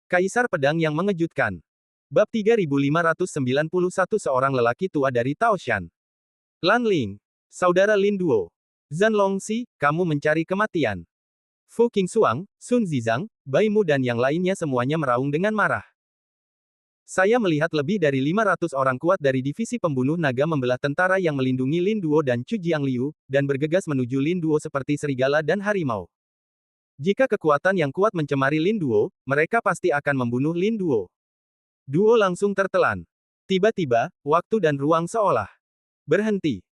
Kaisar Pedang yang Mengejutkan. Bab 3591 Seorang lelaki tua dari Taoshan. Lan Ling. Saudara Lin Duo. Zhan Longxi, kamu mencari kematian. Fu Qingxuang, Sun Zizang, Bai Mu dan yang lainnya semuanya meraung dengan marah. Saya melihat lebih dari 500 orang kuat dari divisi pembunuh naga membelah tentara yang melindungi Lin Duo dan Chu Jiangliu, dan bergegas menuju Lin Duo seperti serigala dan harimau. Jika kekuatan yang kuat mencemari Lin Duo, mereka pasti akan membunuh Lin Duo. Duo langsung tertelan. Tiba-tiba, waktu dan ruang seolah berhenti.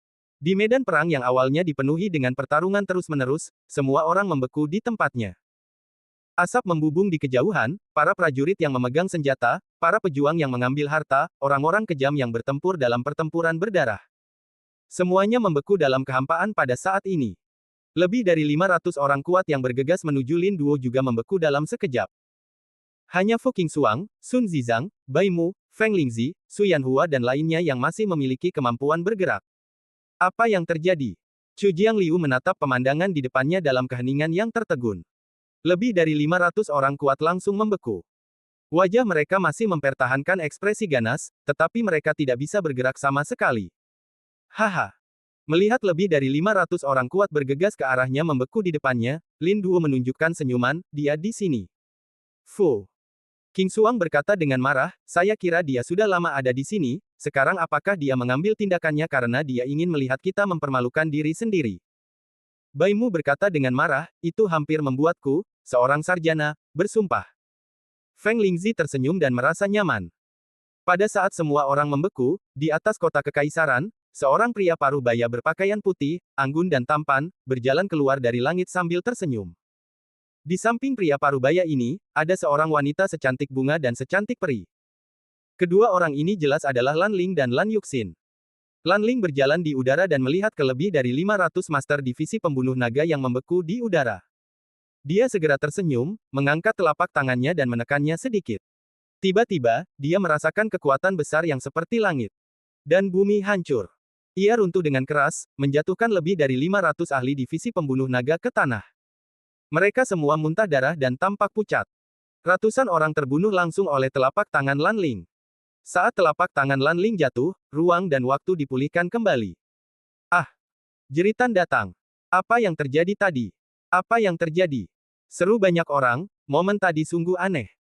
Di medan perang yang awalnya dipenuhi dengan pertarungan terus-menerus, semua orang membeku di tempatnya. Asap membubung di kejauhan, para prajurit yang memegang senjata, para pejuang yang mengambil harta, orang-orang kejam yang bertempur dalam pertempuran berdarah. Semuanya membeku dalam kehampaan pada saat ini. Lebih dari 500 orang kuat yang bergegas menuju Lin Duo juga membeku dalam sekejap. Hanya Fu Qingxuang, Sun Zizang, Bai Mu, Feng Lingzi, Su Yanhua dan lainnya yang masih memiliki kemampuan bergerak. Apa yang terjadi? Chu Jiangliu menatap pemandangan di depannya dalam keheningan yang tertegun. Lebih dari 500 orang kuat langsung membeku. Wajah mereka masih mempertahankan ekspresi ganas, tetapi mereka tidak bisa bergerak sama sekali. Haha. Melihat lebih dari 500 orang kuat bergegas ke arahnya membeku di depannya, Lin Duo menunjukkan senyuman, dia di sini. Fu Qingxuang berkata dengan marah, saya kira dia sudah lama ada di sini, sekarang apakah dia mengambil tindakannya karena dia ingin melihat kita mempermalukan diri sendiri? Bai Mu berkata dengan marah, itu hampir membuatku, seorang sarjana, bersumpah. Feng Lingzi tersenyum dan merasa nyaman. Pada saat semua orang membeku, di atas kota kekaisaran, seorang pria paruh baya berpakaian putih, anggun dan tampan, berjalan keluar dari langit sambil tersenyum. Di samping pria parubaya ini, ada seorang wanita secantik bunga dan secantik peri. Kedua orang ini jelas adalah Lan Ling dan Lan Yuxin. Lan Ling berjalan di udara dan melihat ke lebih dari 500 master divisi pembunuh naga yang membeku di udara. Dia segera tersenyum, mengangkat telapak tangannya dan menekannya sedikit. Tiba-tiba, dia merasakan kekuatan besar yang seperti langit dan bumi hancur. Ia runtuh dengan keras, menjatuhkan lebih dari 500 ahli divisi pembunuh naga ke tanah. Mereka semua muntah darah dan tampak pucat. Ratusan orang terbunuh langsung oleh telapak tangan Lan Ling. Saat telapak tangan Lan Ling jatuh, ruang dan waktu dipulihkan kembali. Ah! Jeritan datang. Apa yang terjadi tadi? Apa yang terjadi? Seru banyak orang, momen tadi sungguh aneh.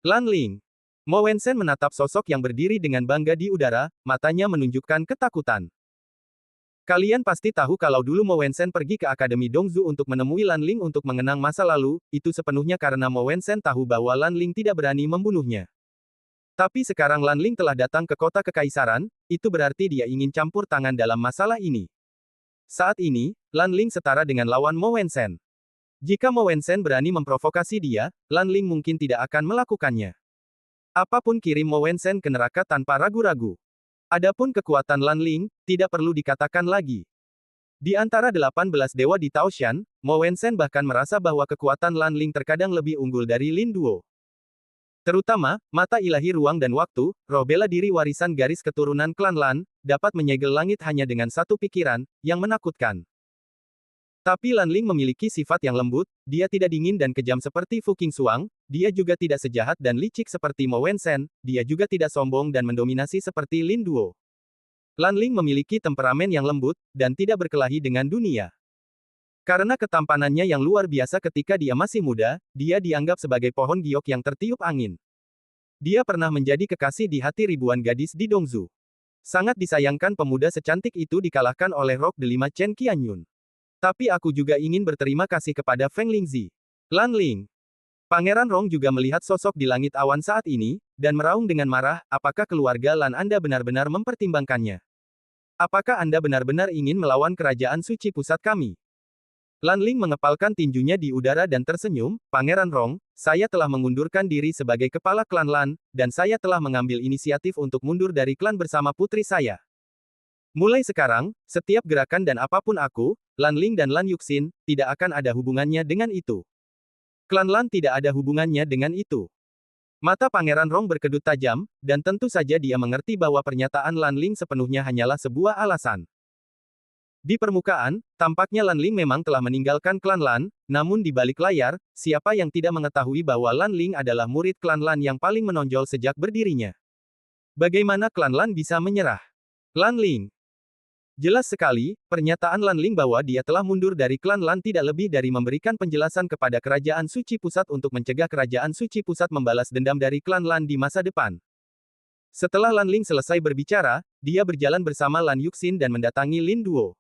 Lan Ling. Mo Wensen menatap sosok yang berdiri dengan bangga di udara, matanya menunjukkan ketakutan. Kalian pasti tahu kalau dulu Mo Wensen pergi ke Akademi Dongzu untuk menemui Lan Ling untuk mengenang masa lalu, itu sepenuhnya karena Mo Wensen tahu bahwa Lan Ling tidak berani membunuhnya. Tapi sekarang Lan Ling telah datang ke kota kekaisaran, itu berarti dia ingin campur tangan dalam masalah ini. Saat ini, Lan Ling setara dengan lawan Mo Wensen. Jika Mo Wensen berani memprovokasi dia, Lan Ling mungkin tidak akan melakukannya. Apapun kirim Mo Wensen ke neraka tanpa ragu-ragu. Adapun kekuatan Lan Ling, tidak perlu dikatakan lagi. Di antara 18 dewa di Taoshan, Mo Wensen bahkan merasa bahwa kekuatan Lan Ling terkadang lebih unggul dari Lin Duo. Terutama, mata ilahi ruang dan waktu, roh bela diri warisan garis keturunan klan Lan, dapat menyegel langit hanya dengan satu pikiran, yang menakutkan. Tapi Lan Ling memiliki sifat yang lembut, dia tidak dingin dan kejam seperti Fu Qingxuang, dia juga tidak sejahat dan licik seperti Mo Wensen, dia juga tidak sombong dan mendominasi seperti Lin Duo. Lan Ling memiliki temperamen yang lembut, dan tidak berkelahi dengan dunia. Karena ketampanannya yang luar biasa ketika dia masih muda, dia dianggap sebagai pohon giok yang tertiup angin. Dia pernah menjadi kekasih di hati ribuan gadis di Dongzu. Sangat disayangkan pemuda secantik itu dikalahkan oleh Rock Delima Chen Qianyun. Tapi aku juga ingin berterima kasih kepada Feng Lingzi. Lan Ling. Pangeran Rong juga melihat sosok di langit awan saat ini, dan meraung dengan marah, apakah keluarga Lan Anda benar-benar mempertimbangkannya? Apakah Anda benar-benar ingin melawan kerajaan suci pusat kami? Lan Ling mengepalkan tinjunya di udara dan tersenyum, Pangeran Rong, saya telah mengundurkan diri sebagai kepala klan Lan, dan saya telah mengambil inisiatif untuk mundur dari klan bersama putri saya. Mulai sekarang, setiap gerakan dan apapun aku, Lan Ling dan Lan Yuxin, tidak akan ada hubungannya dengan itu. Klan Lan tidak ada hubungannya dengan itu. Mata Pangeran Rong berkedut tajam, dan tentu saja dia mengerti bahwa pernyataan Lan Ling sepenuhnya hanyalah sebuah alasan. Di permukaan, tampaknya Lan Ling memang telah meninggalkan klan Lan, namun di balik layar, siapa yang tidak mengetahui bahwa Lan Ling adalah murid klan Lan yang paling menonjol sejak berdirinya. Bagaimana klan Lan bisa menyerah? Lan Ling. Jelas sekali, pernyataan Lan Ling bahwa dia telah mundur dari klan Lan tidak lebih dari memberikan penjelasan kepada Kerajaan Suci Pusat untuk mencegah Kerajaan Suci Pusat membalas dendam dari klan Lan di masa depan. Setelah Lan Ling selesai berbicara, dia berjalan bersama Lan Yuxin dan mendatangi Lin Duo.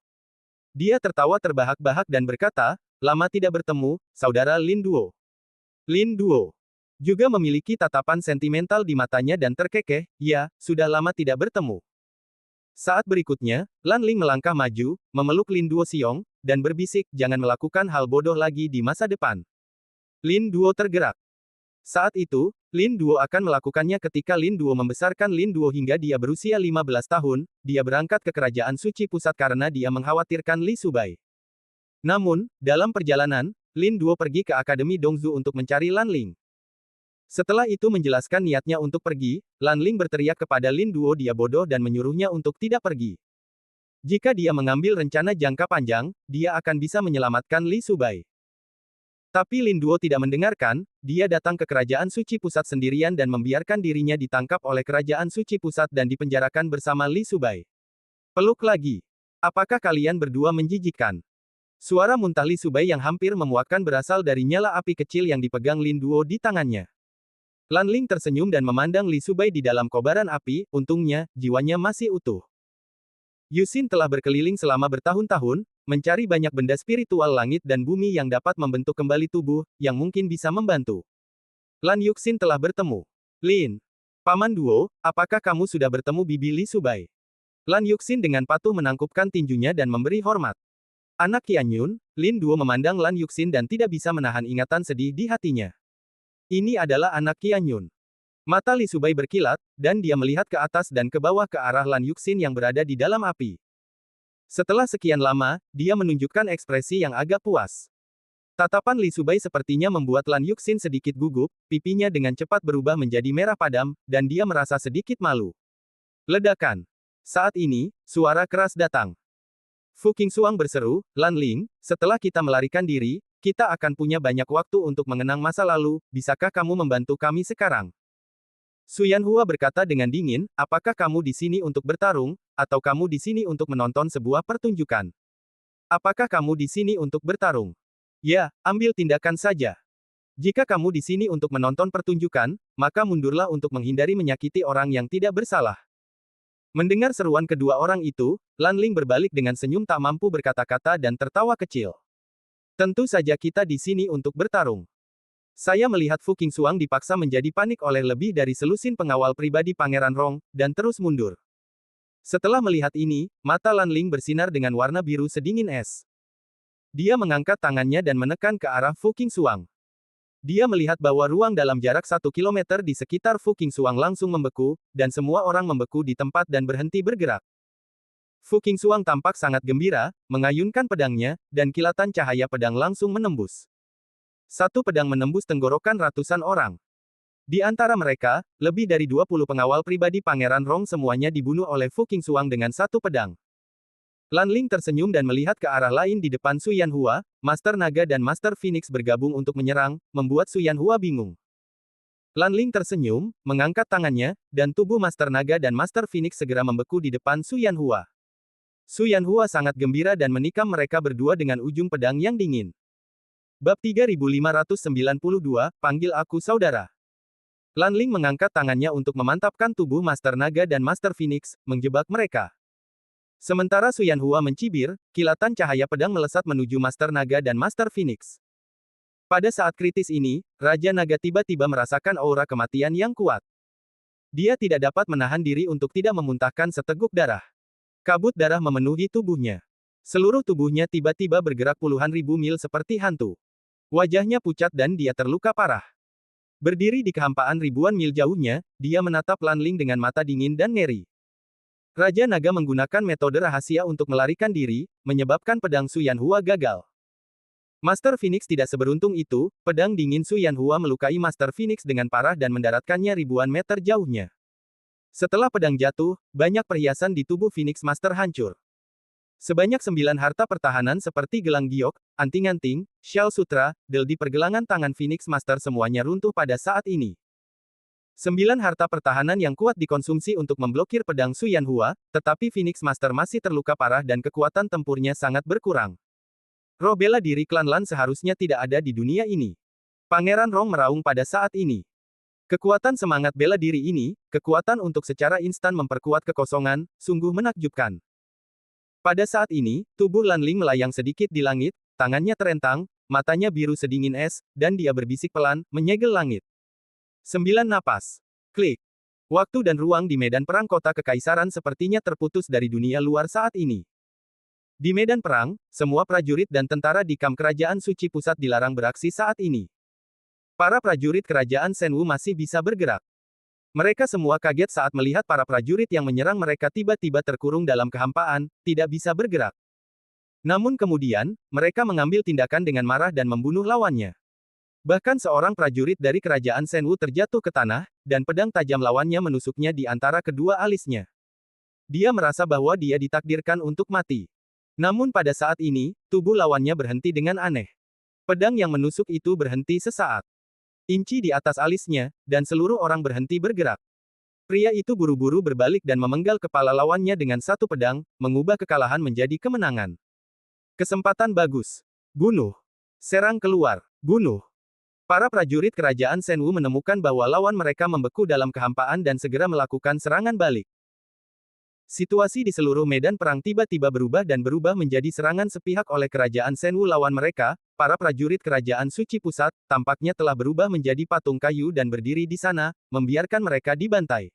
Dia tertawa terbahak-bahak dan berkata, lama tidak bertemu, saudara Lin Duo. Lin Duo juga memiliki tatapan sentimental di matanya dan terkekeh, ya, sudah lama tidak bertemu. Saat berikutnya, Lan Ling melangkah maju, memeluk Lin Duo Xiong, dan berbisik, jangan melakukan hal bodoh lagi di masa depan. Lin Duo tergerak. Saat itu, Lin Duo akan melakukannya ketika Lin Duo membesarkan Lin Duo hingga dia berusia 15 tahun, dia berangkat ke Kerajaan Suci Pusat karena dia mengkhawatirkan Li Subai. Namun, dalam perjalanan, Lin Duo pergi ke Akademi Dongzu untuk mencari Lan Ling. Setelah itu menjelaskan niatnya untuk pergi, Lan Ling berteriak kepada Lin Duo dia bodoh dan menyuruhnya untuk tidak pergi. Jika dia mengambil rencana jangka panjang, dia akan bisa menyelamatkan Li Subai. Tapi Lin Duo tidak mendengarkan, dia datang ke Kerajaan Suci Pusat sendirian dan membiarkan dirinya ditangkap oleh Kerajaan Suci Pusat dan dipenjarakan bersama Li Subai. Peluk lagi. Apakah kalian berdua menjijikkan? Suara muntah Li Subai yang hampir memuakkan berasal dari nyala api kecil yang dipegang Lin Duo di tangannya. Lan Ling tersenyum dan memandang Li Subai di dalam kobaran api, untungnya, jiwanya masih utuh. Yuxin telah berkeliling selama bertahun-tahun, mencari banyak benda spiritual langit dan bumi yang dapat membentuk kembali tubuh, yang mungkin bisa membantu. Lan Yuxin telah bertemu. Lin. Paman Duo, apakah kamu sudah bertemu Bibi Li Subai? Lan Yuxin dengan patuh menangkupkan tinjunya dan memberi hormat. Anak Qianyun, Lin Duo memandang Lan Yuxin dan tidak bisa menahan ingatan sedih di hatinya. Ini adalah anak Qianyun. Mata Li Subai berkilat, dan dia melihat ke atas dan ke bawah ke arah Lan Yuxin yang berada di dalam api. Setelah sekian lama, dia menunjukkan ekspresi yang agak puas. Tatapan Li Subai sepertinya membuat Lan Yuxin sedikit gugup, pipinya dengan cepat berubah menjadi merah padam, dan dia merasa sedikit malu. Ledakan. Saat ini, suara keras datang. Fu Qingxuang berseru, Lan Ling, setelah kita melarikan diri, kita akan punya banyak waktu untuk mengenang masa lalu, bisakah kamu membantu kami sekarang? Su Yanhua berkata dengan dingin, apakah kamu di sini untuk bertarung, atau kamu di sini untuk menonton sebuah pertunjukan? Apakah kamu di sini untuk bertarung? Ya, ambil tindakan saja. Jika kamu di sini untuk menonton pertunjukan, maka mundurlah untuk menghindari menyakiti orang yang tidak bersalah. Mendengar seruan kedua orang itu, Lan Ling berbalik dengan senyum tak mampu berkata-kata dan tertawa kecil. Tentu saja kita di sini untuk bertarung. Saya melihat Fu Qingxuang dipaksa menjadi panik oleh lebih dari selusin pengawal pribadi Pangeran Rong, dan terus mundur. Setelah melihat ini, mata Lan Ling bersinar dengan warna biru sedingin es. Dia mengangkat tangannya dan menekan ke arah Fu Qingxuang. Dia melihat bahwa ruang dalam jarak 1 kilometer di sekitar Fu Qingxuang langsung membeku, dan semua orang membeku di tempat dan berhenti bergerak. Fu Qingxuang tampak sangat gembira, mengayunkan pedangnya, dan kilatan cahaya pedang langsung menembus. Satu pedang menembus tenggorokan ratusan orang. Di antara mereka, lebih dari 20 pengawal pribadi Pangeran Rong semuanya dibunuh oleh Fu Qingxuang dengan satu pedang. Lan Ling tersenyum dan melihat ke arah lain di depan Su Yanhua, Master Naga dan Master Phoenix bergabung untuk menyerang, membuat Su Yanhua bingung. Lan Ling tersenyum, mengangkat tangannya, dan tubuh Master Naga dan Master Phoenix segera membeku di depan Su Yanhua. Su Yanhua sangat gembira dan menikam mereka berdua dengan ujung pedang yang dingin. Bab 3592, panggil aku saudara. Lan Ling mengangkat tangannya untuk memantapkan tubuh Master Naga dan Master Phoenix, menjebak mereka. Sementara Su Yanhua mencibir, kilatan cahaya pedang melesat menuju Master Naga dan Master Phoenix. Pada saat kritis ini, Raja Naga tiba-tiba merasakan aura kematian yang kuat. Dia tidak dapat menahan diri untuk tidak memuntahkan seteguk darah. Kabut darah memenuhi tubuhnya. Seluruh tubuhnya tiba-tiba bergerak puluhan ribu mil seperti hantu. Wajahnya pucat dan dia terluka parah. Berdiri di kehampaan ribuan mil jauhnya, dia menatap Lan Ling dengan mata dingin dan ngeri. Raja Naga menggunakan metode rahasia untuk melarikan diri, menyebabkan pedang Su Yanhua gagal. Master Phoenix tidak seberuntung itu, pedang dingin Su Yanhua melukai Master Phoenix dengan parah dan mendaratkannya ribuan meter jauhnya. Setelah pedang jatuh, banyak perhiasan di tubuh Phoenix Master hancur. Sebanyak 9 harta pertahanan seperti gelang giok, anting-anting, syal sutra, del di pergelangan tangan Phoenix Master semuanya runtuh pada saat ini. 9 harta pertahanan yang kuat dikonsumsi untuk memblokir pedang Su Yanhua, tetapi Phoenix Master masih terluka parah dan kekuatan tempurnya sangat berkurang. Roh bela diri klan Lan seharusnya tidak ada di dunia ini. Pangeran Rong meraung pada saat ini. Kekuatan semangat bela diri ini, kekuatan untuk secara instan memperkuat kekosongan, sungguh menakjubkan. Pada saat ini, tubuh Lan Ling melayang sedikit di langit, tangannya terentang, matanya biru sedingin es, dan dia berbisik pelan, menyegel langit. 9 napas. Klik. Waktu dan ruang di medan perang kota kekaisaran sepertinya terputus dari dunia luar saat ini. Di medan perang, semua prajurit dan tentara di kamp kerajaan suci pusat dilarang beraksi saat ini. Para prajurit kerajaan Shenwu masih bisa bergerak. Mereka semua kaget saat melihat para prajurit yang menyerang mereka tiba-tiba terkurung dalam kehampaan, tidak bisa bergerak. Namun kemudian, mereka mengambil tindakan dengan marah dan membunuh lawannya. Bahkan seorang prajurit dari kerajaan Shenwu terjatuh ke tanah, dan pedang tajam lawannya menusuknya di antara kedua alisnya. Dia merasa bahwa dia ditakdirkan untuk mati. Namun pada saat ini, tubuh lawannya berhenti dengan aneh. Pedang yang menusuk itu berhenti sesaat. Inci di atas alisnya, dan seluruh orang berhenti bergerak. Pria itu buru-buru berbalik dan memenggal kepala lawannya dengan satu pedang, mengubah kekalahan menjadi kemenangan. Kesempatan bagus. Bunuh. Serang keluar. Bunuh. Para prajurit kerajaan Shenwu menemukan bahwa lawan mereka membeku dalam kehampaan dan segera melakukan serangan balik. Situasi di seluruh medan perang tiba-tiba berubah dan berubah menjadi serangan sepihak oleh kerajaan Shenwu lawan mereka. Para prajurit kerajaan suci pusat, tampaknya telah berubah menjadi patung kayu dan berdiri di sana, membiarkan mereka dibantai.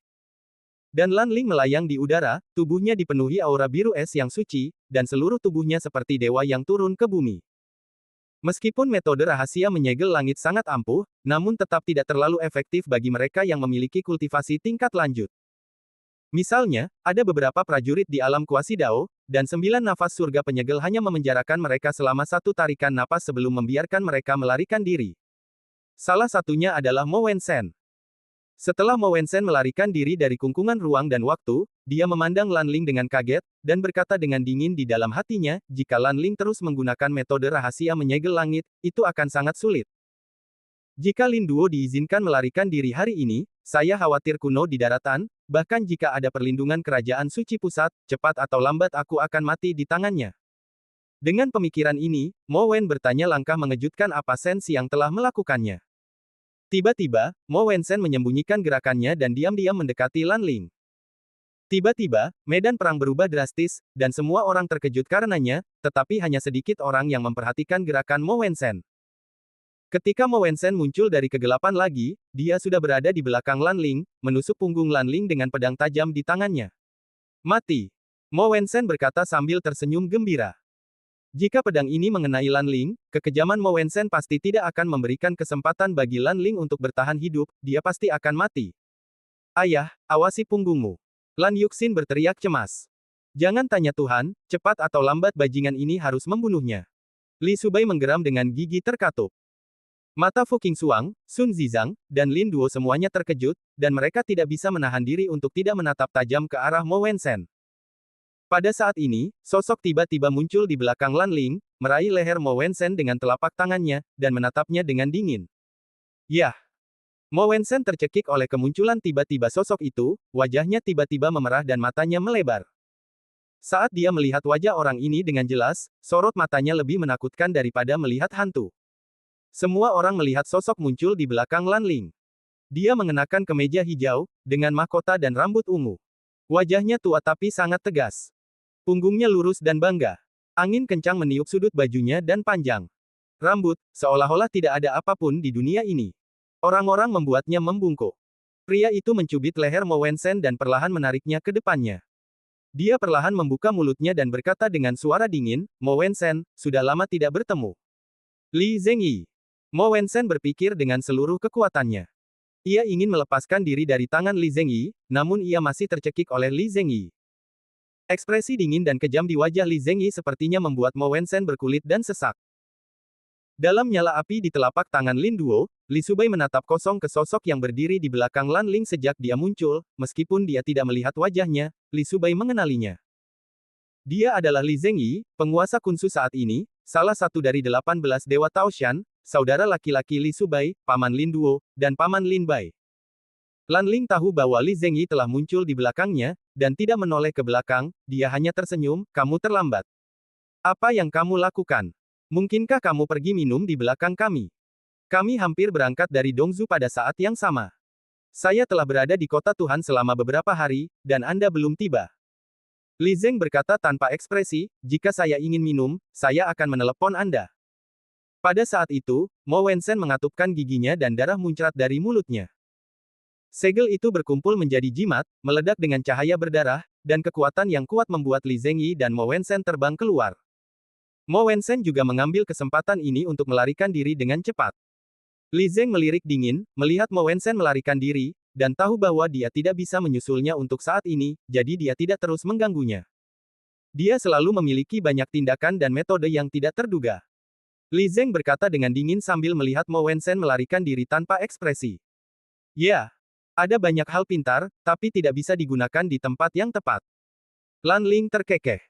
Dan Lan Ling melayang di udara, tubuhnya dipenuhi aura biru es yang suci, dan seluruh tubuhnya seperti dewa yang turun ke bumi. Meskipun metode rahasia menyegel langit sangat ampuh, namun tetap tidak terlalu efektif bagi mereka yang memiliki kultivasi tingkat lanjut. Misalnya, ada beberapa prajurit di alam kuasi Dao, dan 9 nafas surga penyegel hanya memenjarakan mereka selama satu tarikan napas sebelum membiarkan mereka melarikan diri. Salah satunya adalah Mo Wensen. Setelah Mo Wensen melarikan diri dari kungkungan ruang dan waktu, dia memandang Lan Ling dengan kaget, dan berkata dengan dingin di dalam hatinya, jika Lan Ling terus menggunakan metode rahasia menyegel langit, itu akan sangat sulit. Jika Lin Duo diizinkan melarikan diri hari ini, saya khawatir kuno di daratan, bahkan jika ada perlindungan kerajaan suci pusat, cepat atau lambat aku akan mati di tangannya. Dengan pemikiran ini, Mo Wen bertanya langkah mengejutkan apa Shen Xiang telah melakukannya. Tiba-tiba, Mo Wensen menyembunyikan gerakannya dan diam-diam mendekati Lan Ling. Tiba-tiba, medan perang berubah drastis, dan semua orang terkejut karenanya, tetapi hanya sedikit orang yang memperhatikan gerakan Mo Wensen. Ketika Mo Wensen muncul dari kegelapan lagi, dia sudah berada di belakang Lan Ling, menusuk punggung Lan Ling dengan pedang tajam di tangannya. Mati. Mo Wensen berkata sambil tersenyum gembira. Jika pedang ini mengenai Lan Ling, kekejaman Mo Wensen pasti tidak akan memberikan kesempatan bagi Lan Ling untuk bertahan hidup, dia pasti akan mati. Ayah, awasi punggungmu. Lan Yuxin berteriak cemas. Jangan tanya Tuhan, cepat atau lambat bajingan ini harus membunuhnya. Li Subai menggeram dengan gigi terkatup. Mata Fu Qingxuang, Sun Zizang, dan Lin Duo semuanya terkejut, dan mereka tidak bisa menahan diri untuk tidak menatap tajam ke arah Mo Wensen. Pada saat ini, sosok tiba-tiba muncul di belakang Lan Ling, meraih leher Mo Wensen dengan telapak tangannya, dan menatapnya dengan dingin. Yah! Mo Wensen tercekik oleh kemunculan tiba-tiba sosok itu, wajahnya tiba-tiba memerah dan matanya melebar. Saat dia melihat wajah orang ini dengan jelas, sorot matanya lebih menakutkan daripada melihat hantu. Semua orang melihat sosok muncul di belakang Lan Ling. Dia mengenakan kemeja hijau, dengan mahkota dan rambut ungu. Wajahnya tua tapi sangat tegas. Punggungnya lurus dan bangga. Angin kencang meniup sudut bajunya dan panjang. Rambut, seolah-olah tidak ada apapun di dunia ini. Orang-orang membuatnya membungkuk. Pria itu mencubit leher Mo Wensen dan perlahan menariknya ke depannya. Dia perlahan membuka mulutnya dan berkata dengan suara dingin, Mo Wensen, sudah lama tidak bertemu. Li Zengyi. Mo Wensen berpikir dengan seluruh kekuatannya. Ia ingin melepaskan diri dari tangan Li Zengyi, namun ia masih tercekik oleh Li Zengyi. Ekspresi dingin dan kejam di wajah Li Zengyi sepertinya membuat Mo Wensen berkulit dan sesak. Dalam nyala api di telapak tangan Lin Duo, Li Subai menatap kosong ke sosok yang berdiri di belakang Lan Ling sejak dia muncul, meskipun dia tidak melihat wajahnya, Li Subai mengenalinya. Dia adalah Li Zhengyi, penguasa Kunsu saat ini, salah satu dari 18 Dewa Taoshan, saudara laki-laki Li Subai, Paman Lin Duo, dan Paman Lin Bai. Lan Ling tahu bahwa Li Zhengyi telah muncul di belakangnya, dan tidak menoleh ke belakang, dia hanya tersenyum, kamu terlambat. Apa yang kamu lakukan? Mungkinkah kamu pergi minum di belakang kami? Kami hampir berangkat dari Dongzu pada saat yang sama. Saya telah berada di kota Tuhan selama beberapa hari, dan Anda belum tiba. Li Zeng berkata tanpa ekspresi, jika saya ingin minum, saya akan menelepon Anda. Pada saat itu, Mo Wensen mengatupkan giginya dan darah muncrat dari mulutnya. Segel itu berkumpul menjadi jimat, meledak dengan cahaya berdarah, dan kekuatan yang kuat membuat Li Zengyi dan Mo Wensen terbang keluar. Mo Wensen juga mengambil kesempatan ini untuk melarikan diri dengan cepat. Li Zeng melirik dingin, melihat Mo Wensen melarikan diri, dan tahu bahwa dia tidak bisa menyusulnya untuk saat ini, jadi dia tidak terus mengganggunya. Dia selalu memiliki banyak tindakan dan metode yang tidak terduga. Li Zeng berkata dengan dingin sambil melihat Mo Wensen melarikan diri tanpa ekspresi. Ya, ada banyak hal pintar, tapi tidak bisa digunakan di tempat yang tepat. Lan Ling terkekeh.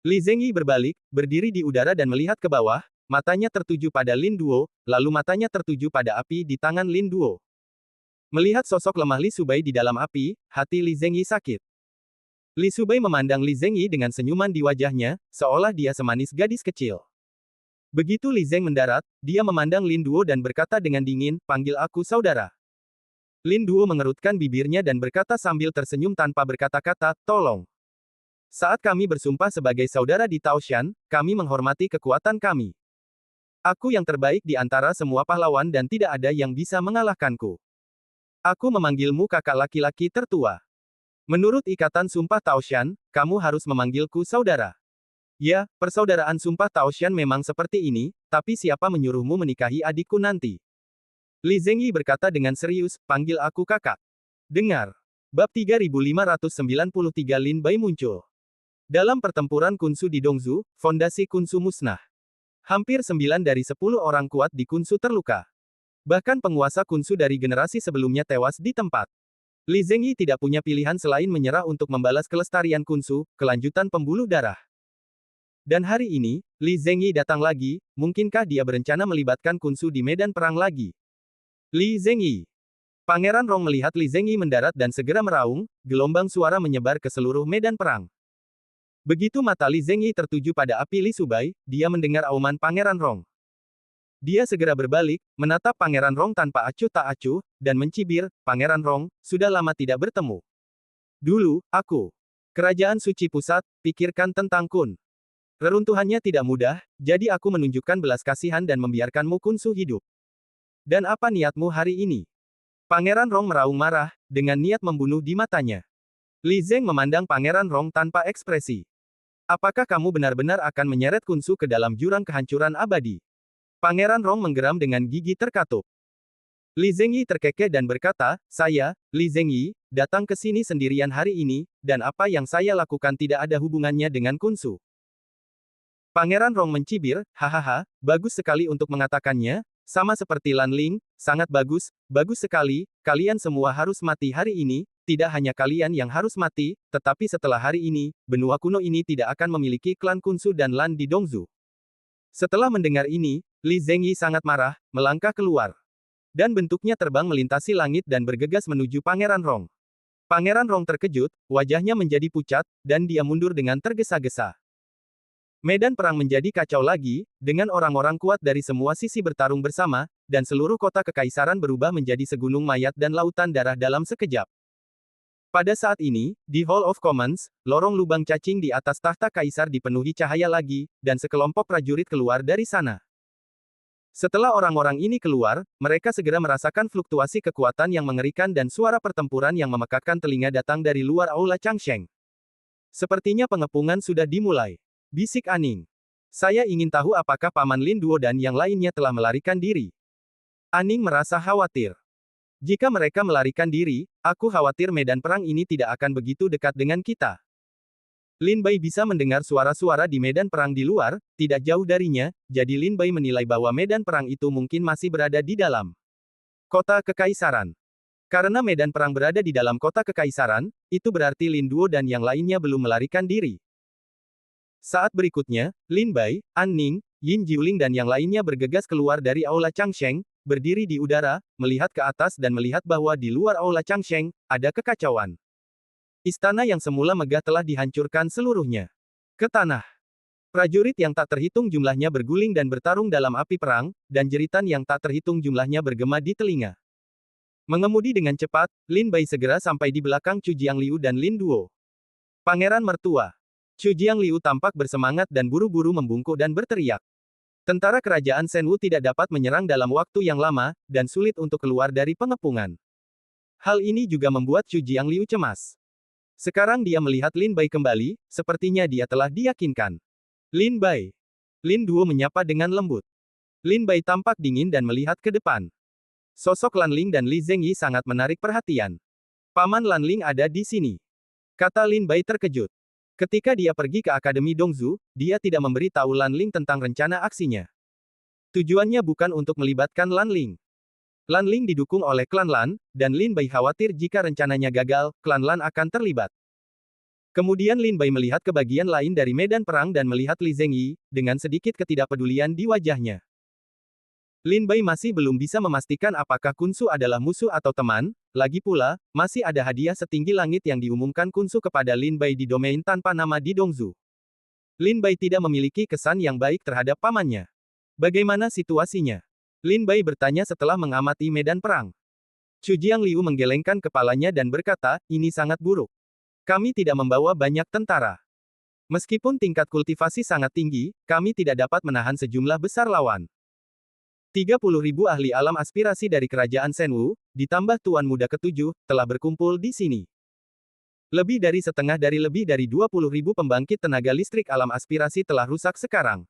Li Zengyi berbalik, berdiri di udara dan melihat ke bawah, matanya tertuju pada Lin Duo, lalu matanya tertuju pada api di tangan Lin Duo. Melihat sosok lemah Li Subai di dalam api, hati Li Zengyi sakit. Li Subai memandang Li Zengyi dengan senyuman di wajahnya, seolah dia semanis gadis kecil. Begitu Li Zeng mendarat, dia memandang Lin Duo dan berkata dengan dingin, panggil aku saudara. Lin Duo mengerutkan bibirnya dan berkata sambil tersenyum tanpa berkata-kata, tolong. Saat kami bersumpah sebagai saudara di Taoshan, kami menghormati kekuatan kami. Aku yang terbaik di antara semua pahlawan dan tidak ada yang bisa mengalahkanku. Aku memanggilmu kakak laki-laki tertua. Menurut ikatan sumpah Taoshan, kamu harus memanggilku saudara. Ya, persaudaraan sumpah Taoshan memang seperti ini, tapi siapa menyuruhmu menikahi adikku nanti? Li Zengyi berkata dengan serius, panggil aku kakak. Dengar. Bab 3593 Lin Bai muncul. Dalam pertempuran Kunsu di Dongzu, fondasi Kunsu musnah. Hampir 9 dari 10 orang kuat di Kunsu terluka. Bahkan penguasa Kunsu dari generasi sebelumnya tewas di tempat. Li Zengyi tidak punya pilihan selain menyerah untuk membalas kelestarian Kunsu, kelanjutan pembuluh darah. Dan hari ini, Li Zengyi datang lagi, mungkinkah dia berencana melibatkan Kunsu di medan perang lagi? Li Zengyi. Pangeran Rong melihat Li Zengyi mendarat dan segera meraung, gelombang suara menyebar ke seluruh medan perang. Begitu mata Li Zengyi tertuju pada api Li Subai, dia mendengar auman Pangeran Rong. Dia segera berbalik, menatap Pangeran Rong tanpa acuh tak acuh, dan mencibir, Pangeran Rong, sudah lama tidak bertemu. Dulu, aku. Kerajaan Suci Pusat, pikirkan tentang Kun. Reruntuhannya tidak mudah, jadi aku menunjukkan belas kasihan dan membiarkanmu Kunsu hidup. Dan apa niatmu hari ini? Pangeran Rong meraung marah, dengan niat membunuh di matanya. Li Zeng memandang Pangeran Rong tanpa ekspresi. Apakah kamu benar-benar akan menyeret Kunsu ke dalam jurang kehancuran abadi? Pangeran Rong menggeram dengan gigi terkatup. Li Zengyi terkekeh dan berkata, saya, Li Zengyi, datang ke sini sendirian hari ini, dan apa yang saya lakukan tidak ada hubungannya dengan Kunsu. Pangeran Rong mencibir, hahaha, bagus sekali untuk mengatakannya, sama seperti Lan Ling, sangat bagus, bagus sekali, kalian semua harus mati hari ini, tidak hanya kalian yang harus mati, tetapi setelah hari ini, benua kuno ini tidak akan memiliki klan Kunsu dan Lan di Dongzu. Setelah mendengar ini, Li Zengyi sangat marah, melangkah keluar. Dan bentuknya terbang melintasi langit dan bergegas menuju Pangeran Rong. Pangeran Rong terkejut, wajahnya menjadi pucat, dan dia mundur dengan tergesa-gesa. Medan perang menjadi kacau lagi, dengan orang-orang kuat dari semua sisi bertarung bersama, dan seluruh kota kekaisaran berubah menjadi segunung mayat dan lautan darah dalam sekejap. Pada saat ini, di Hall of Commons, lorong lubang cacing di atas tahta kaisar dipenuhi cahaya lagi, dan sekelompok prajurit keluar dari sana. Setelah orang-orang ini keluar, mereka segera merasakan fluktuasi kekuatan yang mengerikan dan suara pertempuran yang memekakkan telinga datang dari luar aula Changsheng. Sepertinya pengepungan sudah dimulai. Bisik Aning. Saya ingin tahu apakah Paman Lin Duo dan yang lainnya telah melarikan diri. Aning merasa khawatir. Jika mereka melarikan diri, aku khawatir medan perang ini tidak akan begitu dekat dengan kita. Lin Bai bisa mendengar suara-suara di medan perang di luar, tidak jauh darinya, jadi Lin Bai menilai bahwa medan perang itu mungkin masih berada di dalam kota kekaisaran. Karena medan perang berada di dalam kota kekaisaran, itu berarti Lin Duo dan yang lainnya belum melarikan diri. Saat berikutnya, Lin Bai, An Ning, Yin Jiuling dan yang lainnya bergegas keluar dari Aula Changsheng, berdiri di udara, melihat ke atas dan melihat bahwa di luar Aula Changsheng, ada kekacauan. Istana yang semula megah telah dihancurkan seluruhnya. Ke tanah. Prajurit yang tak terhitung jumlahnya berguling dan bertarung dalam api perang, dan jeritan yang tak terhitung jumlahnya bergema di telinga. Mengemudi dengan cepat, Lin Bai segera sampai di belakang Chu Jiangliu dan Lin Duo. Pangeran mertua. Chu Jiangliu tampak bersemangat dan buru-buru membungkuk dan berteriak. Tentara kerajaan Shenwu tidak dapat menyerang dalam waktu yang lama, dan sulit untuk keluar dari pengepungan. Hal ini juga membuat Chu Jiangliu cemas. Sekarang dia melihat Lin Bai kembali, sepertinya dia telah diyakinkan. Lin Bai. Lin Duo menyapa dengan lembut. Lin Bai tampak dingin dan melihat ke depan. Sosok Lan Ling dan Li Zhengyi sangat menarik perhatian. Paman Lan Ling ada di sini. Kata Lin Bai terkejut. Ketika dia pergi ke Akademi Dongzu, dia tidak memberi tahu Lan Ling tentang rencana aksinya. Tujuannya bukan untuk melibatkan Lan Ling. Lan Ling didukung oleh klan Lan, dan Lin Bai khawatir jika rencananya gagal, klan Lan akan terlibat. Kemudian Lin Bai melihat ke bagian lain dari medan perang dan melihat Li Zhengyi, dengan sedikit ketidakpedulian di wajahnya. Lin Bai masih belum bisa memastikan apakah Kunsu adalah musuh atau teman, lagi pula, masih ada hadiah setinggi langit yang diumumkan Kunsu kepada Lin Bai di domain tanpa nama di Dongzu. Lin Bai tidak memiliki kesan yang baik terhadap pamannya. Bagaimana situasinya? Lin Bai bertanya setelah mengamati medan perang. Chu Jiangliu menggelengkan kepalanya dan berkata, ini sangat buruk. Kami tidak membawa banyak tentara. Meskipun tingkat kultivasi sangat tinggi, kami tidak dapat menahan sejumlah besar lawan. 30.000 ahli alam aspirasi dari kerajaan Shenwu, ditambah Tuan Muda ketujuh, telah berkumpul di sini. Lebih dari 20.000 pembangkit tenaga listrik alam aspirasi telah rusak sekarang.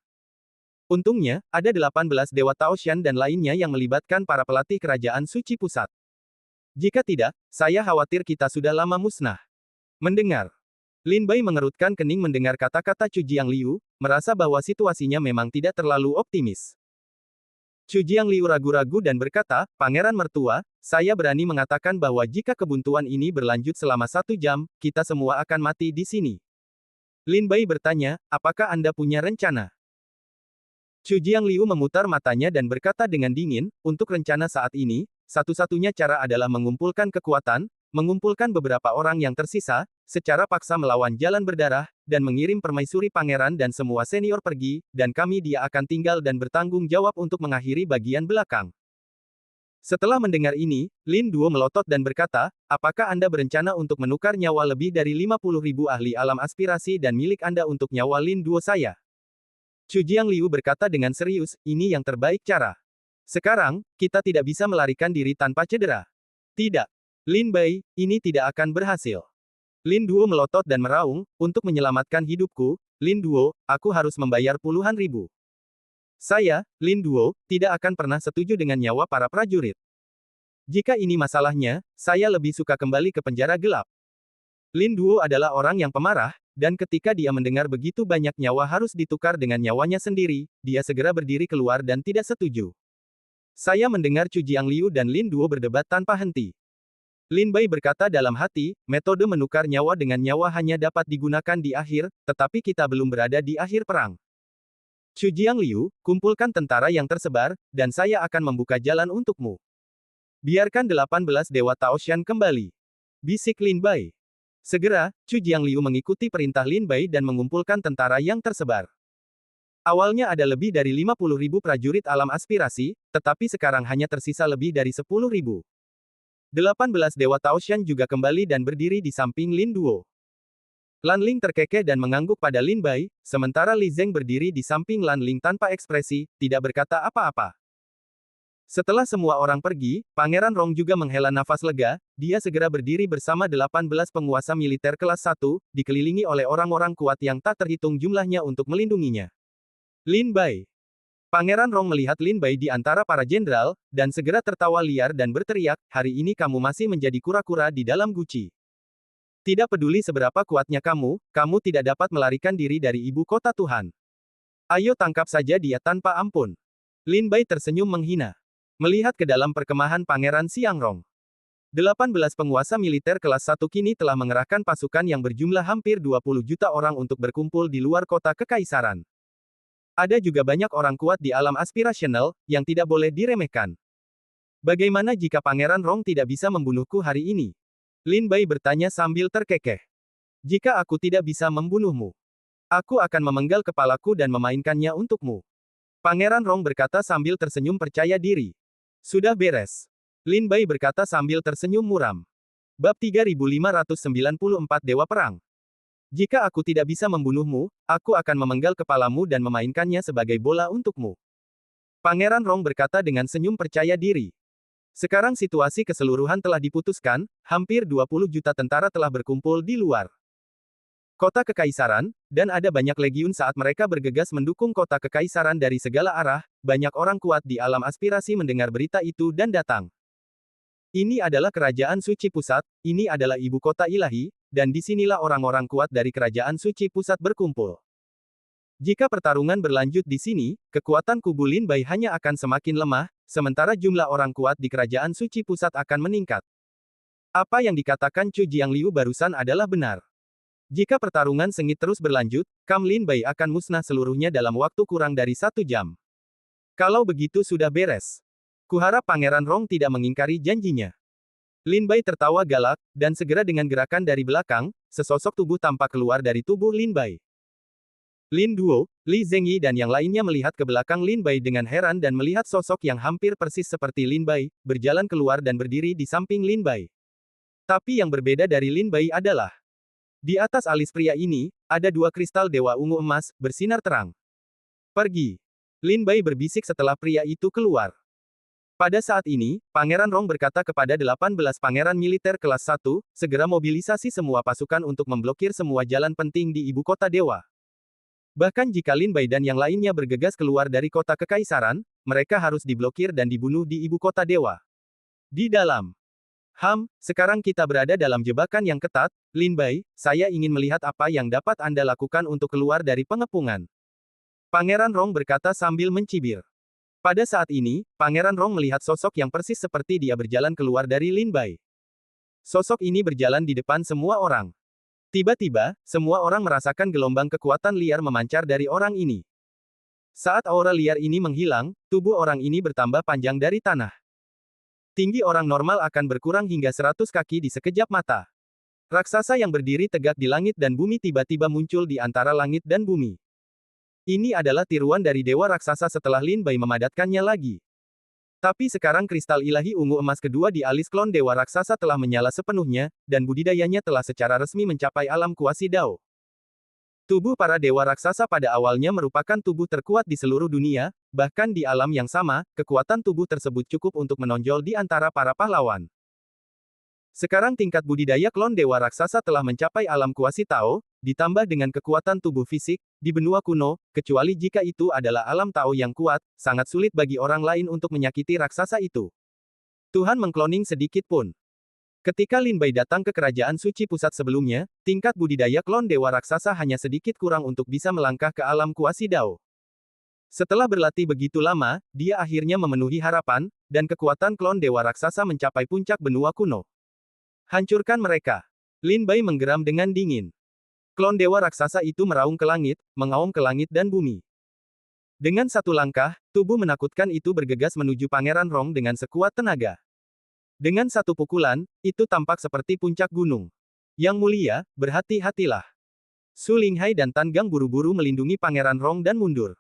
Untungnya, ada 18 Dewa Taoshan dan lainnya yang melibatkan para pelatih kerajaan suci pusat. Jika tidak, saya khawatir kita sudah lama musnah. Mendengar. Lin Bai mengerutkan kening mendengar kata-kata Chu Jiangliu, merasa bahwa situasinya memang tidak terlalu optimis. Chu Jiangliu ragu-ragu dan berkata, Pangeran mertua, saya berani mengatakan bahwa jika kebuntuan ini berlanjut selama 1 jam, kita semua akan mati di sini. Lin Bai bertanya, apakah Anda punya rencana? Chu Jiangliu memutar matanya dan berkata dengan dingin, untuk rencana saat ini, satu-satunya cara adalah mengumpulkan kekuatan, mengumpulkan beberapa orang yang tersisa, secara paksa melawan jalan berdarah, dan mengirim permaisuri pangeran dan semua senior pergi, dan kami dia akan tinggal dan bertanggung jawab untuk mengakhiri bagian belakang. Setelah mendengar ini, Lin Duo melotot dan berkata, apakah Anda berencana untuk menukar nyawa lebih dari 50.000 ahli alam aspirasi dan milik Anda untuk nyawa Lin Duo saya? Chu Jiangliu berkata dengan serius, ini yang terbaik cara. Sekarang, kita tidak bisa melarikan diri tanpa cedera. Tidak. Lin Bai, ini tidak akan berhasil. Lin Duo melotot dan meraung, untuk menyelamatkan hidupku, Lin Duo, aku harus membayar puluhan ribu. Saya, Lin Duo, tidak akan pernah setuju dengan nyawa para prajurit. Jika ini masalahnya, saya lebih suka kembali ke penjara gelap. Lin Duo adalah orang yang pemarah, dan ketika dia mendengar begitu banyak nyawa harus ditukar dengan nyawanya sendiri, dia segera berdiri keluar dan tidak setuju. Saya mendengar Chu Jiangliu dan Lin Duo berdebat tanpa henti. Lin Bai berkata dalam hati, metode menukar nyawa dengan nyawa hanya dapat digunakan di akhir, tetapi kita belum berada di akhir perang. Chu Jiangliu, kumpulkan tentara yang tersebar, dan saya akan membuka jalan untukmu. Biarkan 18 Dewa Taoshan kembali. Bisik Lin Bai. Segera, Chu Jiangliu mengikuti perintah Lin Bai dan mengumpulkan tentara yang tersebar. Awalnya ada lebih dari 50.000 prajurit alam aspirasi, tetapi sekarang hanya tersisa lebih dari 10.000. 18 Dewa Taoshan juga kembali dan berdiri di samping Lin Duo. Lan Ling terkekeh dan mengangguk pada Lin Bai, sementara Li Zeng berdiri di samping Lan Ling tanpa ekspresi, tidak berkata apa-apa. Setelah semua orang pergi, Pangeran Rong juga menghela nafas lega, dia segera berdiri bersama 18 penguasa militer kelas 1, dikelilingi oleh orang-orang kuat yang tak terhitung jumlahnya untuk melindunginya. Lin Bai. Pangeran Rong melihat Lin Bai di antara para jenderal, dan segera tertawa liar dan berteriak, hari ini kamu masih menjadi kura-kura di dalam guci. Tidak peduli seberapa kuatnya kamu, kamu tidak dapat melarikan diri dari ibu kota Tuhan. Ayo tangkap saja dia tanpa ampun. Lin Bai tersenyum menghina. Melihat ke dalam perkemahan Pangeran Xiangrong. 18 penguasa militer kelas 1 kini telah mengerahkan pasukan yang berjumlah hampir 20 juta orang untuk berkumpul di luar kota kekaisaran. Ada juga banyak orang kuat di alam aspirasional, yang tidak boleh diremehkan. Bagaimana jika Pangeran Rong tidak bisa membunuhku hari ini? Lin Bai bertanya sambil terkekeh. Jika aku tidak bisa membunuhmu, aku akan memenggal kepalaku dan memainkannya untukmu. Pangeran Rong berkata sambil tersenyum percaya diri. Sudah beres. Lin Bai berkata sambil tersenyum muram. Bab 3594 Dewa Perang. Jika aku tidak bisa membunuhmu, aku akan memenggal kepalamu dan memainkannya sebagai bola untukmu. Pangeran Rong berkata dengan senyum percaya diri. Sekarang situasi keseluruhan telah diputuskan, hampir 20 juta tentara telah berkumpul di luar kota kekaisaran, dan ada banyak legiun saat mereka bergegas mendukung kota kekaisaran dari segala arah, banyak orang kuat di alam aspirasi mendengar berita itu dan datang. Ini adalah kerajaan suci pusat, ini adalah ibu kota ilahi, dan disinilah orang-orang kuat dari kerajaan suci pusat berkumpul. Jika pertarungan berlanjut di sini, kekuatan kubu Lin Bai hanya akan semakin lemah, sementara jumlah orang kuat di kerajaan suci pusat akan meningkat. Apa yang dikatakan Chu Jiangliu barusan adalah benar. Jika pertarungan sengit terus berlanjut, Kam Lin Bai akan musnah seluruhnya dalam waktu kurang dari 1 jam. Kalau begitu sudah beres. Kuharap Pangeran Rong tidak mengingkari janjinya. Lin Bai tertawa galak, dan segera dengan gerakan dari belakang, sesosok tubuh tampak keluar dari tubuh Lin Bai. Lin Duo, Li Zhengyi dan yang lainnya melihat ke belakang Lin Bai dengan heran dan melihat sosok yang hampir persis seperti Lin Bai, berjalan keluar dan berdiri di samping Lin Bai. Tapi yang berbeda dari Lin Bai adalah, di atas alis pria ini, ada 2 kristal dewa ungu emas, bersinar terang. Pergi. Lin Bai berbisik setelah pria itu keluar. Pada saat ini, Pangeran Rong berkata kepada 18 pangeran militer kelas 1, segera mobilisasi semua pasukan untuk memblokir semua jalan penting di ibu kota dewa. Bahkan jika Lin Bai dan yang lainnya bergegas keluar dari kota kekaisaran, mereka harus diblokir dan dibunuh di ibu kota dewa. Di dalam. Sekarang kita berada dalam jebakan yang ketat, Lin Bai, saya ingin melihat apa yang dapat Anda lakukan untuk keluar dari pengepungan. Pangeran Rong berkata sambil mencibir. Pada saat ini, Pangeran Rong melihat sosok yang persis seperti dia berjalan keluar dari Lin Bai. Sosok ini berjalan di depan semua orang. Tiba-tiba, semua orang merasakan gelombang kekuatan liar memancar dari orang ini. Saat aura liar ini menghilang, tubuh orang ini bertambah panjang dari tanah. Tinggi orang normal akan berkurang hingga 100 kaki di sekejap mata. Raksasa yang berdiri tegak di langit dan bumi tiba-tiba muncul di antara langit dan bumi. Ini adalah tiruan dari dewa raksasa setelah Lin Bai memadatkannya lagi. Tapi sekarang kristal ilahi ungu emas kedua di alis klon dewa raksasa telah menyala sepenuhnya, dan budidayanya telah secara resmi mencapai alam kuasi Dao. Tubuh para dewa raksasa pada awalnya merupakan tubuh terkuat di seluruh dunia, bahkan di alam yang sama, kekuatan tubuh tersebut cukup untuk menonjol di antara para pahlawan. Sekarang tingkat budidaya klon dewa raksasa telah mencapai alam kuasi Tao, ditambah dengan kekuatan tubuh fisik, di benua kuno, kecuali jika itu adalah alam Tao yang kuat, sangat sulit bagi orang lain untuk menyakiti raksasa itu. Tuhan mengkloning sedikit pun. Ketika Lin Bai datang ke kerajaan suci pusat sebelumnya, tingkat budidaya klon dewa raksasa hanya sedikit kurang untuk bisa melangkah ke alam kuasi Dao. Setelah berlatih begitu lama, dia akhirnya memenuhi harapan, dan kekuatan klon dewa raksasa mencapai puncak benua kuno. Hancurkan mereka. Lin Bai menggeram dengan dingin. Klon dewa raksasa itu meraung ke langit, mengaum ke langit dan bumi. Dengan satu langkah, tubuh menakutkan itu bergegas menuju Pangeran Rong dengan sekuat tenaga. Dengan satu pukulan, itu tampak seperti puncak gunung. Yang mulia, berhati-hatilah. Su Linghai dan Tan Gang buru-buru melindungi Pangeran Rong dan mundur.